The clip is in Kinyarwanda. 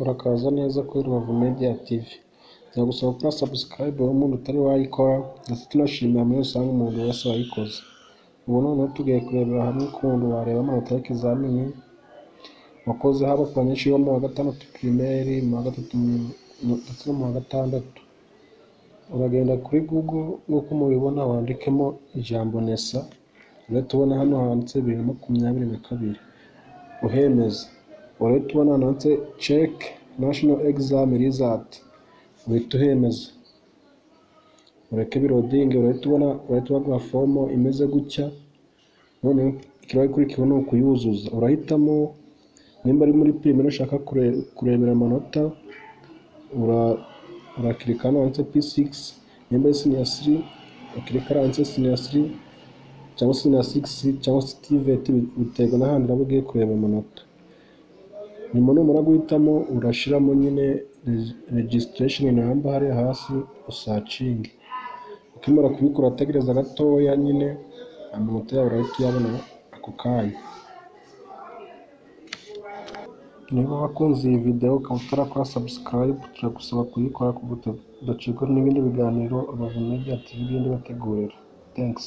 urakaza neza kuri Rubavu Media TV. Ndagusaba gukora subscribe umuntu utari wayikora, ndetse tunashimira muri rusange umuntu wese wayikoze. Ubu noneho tugiye kurebera hamwe ukuntu wareba amanota y'ikizamini wakoze haba ku banyeshuri bo mu wa gatandatu primaire, mu wa gatatu ndetse no mu wa gatandatu. Uragenda kuri Google nk'uko mubibona wandikemo ijambo NESA, urahita tubona hano handitse 2022 uhemeza. Urahita tubona handitse check national exam result, urahita uhemeza. Ureke birodinge, urahita baguha fomo imeze gutya. Noneho ikibazo ikurikiyeho ni ukuyuzuza. Urahitamo nimba ari muri primaire ushaka kurebera amanota, urakirika hano handitse P6, nimba ari senior 3 ukirika handitse senior 3 cyangwa senior 6 cyangwa TVET, biterwa n'ahandi uraba ugiye kureba amanota. Nyuma numara guhitamo urashiramo nyine registration number hariya hasi usacinge. Ukimara kubikora ategereza gatoya, nyine amanota yawe urahita uyabona ako kanya. Niba wakunze iyi video ukaba utarakora subscribe, turagusaba kuyikora kugira udacikwa n'ibindi biganiro Rubavu Media TV bindi bategurira. Thanks.